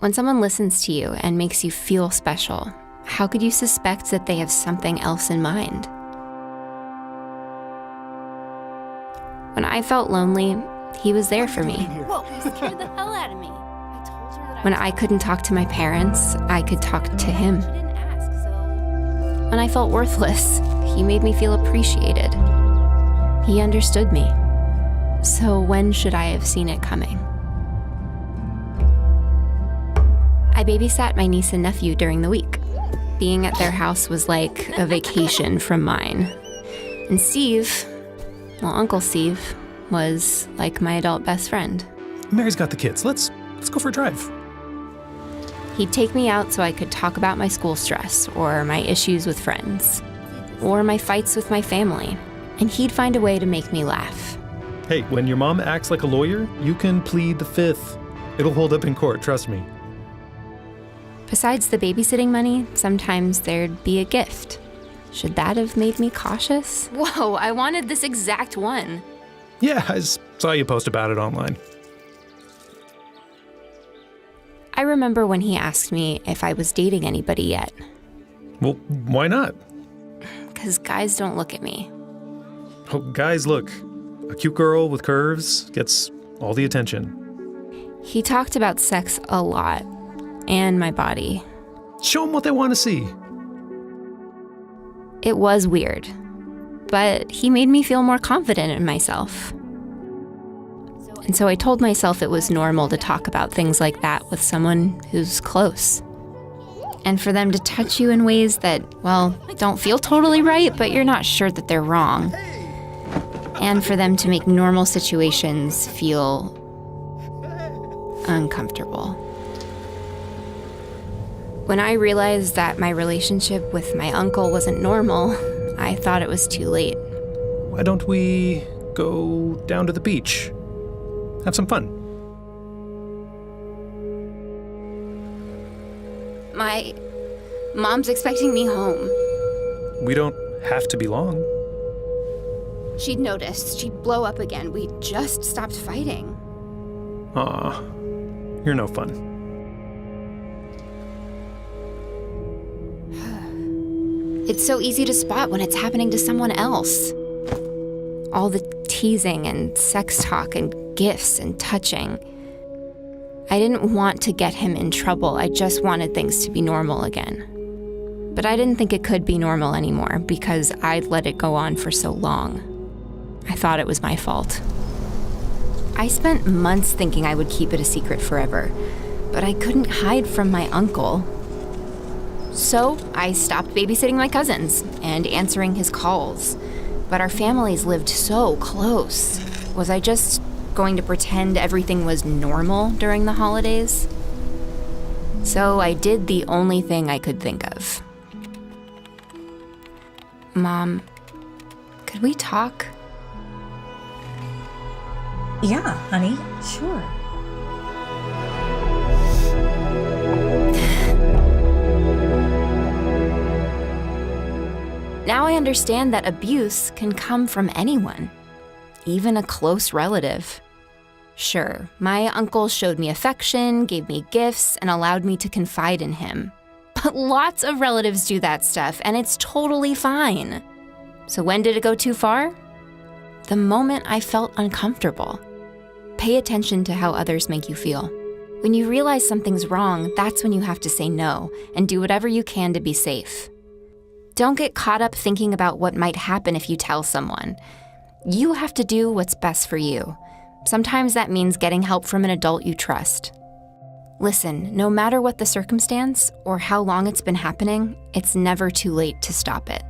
When someone listens to you and makes you feel special, how could you suspect that they have something else in mind? When I felt lonely, he was there for me. Whoa, you scared the hell out of me. I told her that When I couldn't talk to my parents, I could talk to him. She didn't ask, so... When I felt worthless, he made me feel appreciated. He understood me. So when should I have seen it coming? I babysat my niece and nephew during the week. Being at their house was like a vacation from mine. And Steve, well, Uncle Steve, was like my adult best friend. Mary's got the kids. Let's go for a drive. He'd take me out so I could talk about my school stress or my issues with friends or my fights with my family. And he'd find a way to make me laugh. Hey, when your mom acts like a lawyer, you can plead the fifth. It'll hold up in court, trust me. Besides the babysitting money, sometimes there'd be a gift. Should that have made me cautious? Whoa, I wanted this exact one. Yeah, I saw you post about it online. I remember when he asked me if I was dating anybody yet. Well, why not? 'Cause guys don't look at me. Oh, guys, look. A cute girl with curves gets all the attention. He talked about sex a lot, and my body. Show them what they want to see. It was weird, but he made me feel more confident in myself. And so I told myself it was normal to talk about things like that with someone who's close. And for them to touch you in ways that, well, don't feel totally right, but you're not sure that they're wrong. And for them to make normal situations feel uncomfortable. When I realized that my relationship with my uncle wasn't normal, I thought it was too late. Why don't we go down to the beach? Have some fun. My mom's expecting me home. We don't have to be long. She'd noticed. She'd blow up again. We just stopped fighting. Aw, you're no fun. It's so easy to spot when it's happening to someone else. All the teasing and sex talk and gifts and touching. I didn't want to get him in trouble. I just wanted things to be normal again. But I didn't think it could be normal anymore because I'd let it go on for so long. I thought it was my fault. I spent months thinking I would keep it a secret forever, but I couldn't hide from my uncle. So I stopped babysitting my cousins and answering his calls. But our families lived so close. Was I just going to pretend everything was normal during the holidays? So I did the only thing I could think of. Mom, could we talk? Yeah, honey, sure. Now I understand that abuse can come from anyone, even a close relative. Sure, my uncle showed me affection, gave me gifts, and allowed me to confide in him. But lots of relatives do that stuff, and it's totally fine. So when did it go too far? The moment I felt uncomfortable. Pay attention to how others make you feel. When you realize something's wrong, that's when you have to say no and do whatever you can to be safe. Don't get caught up thinking about what might happen if you tell someone. You have to do what's best for you. Sometimes that means getting help from an adult you trust. Listen, no matter what the circumstance or how long it's been happening, it's never too late to stop it.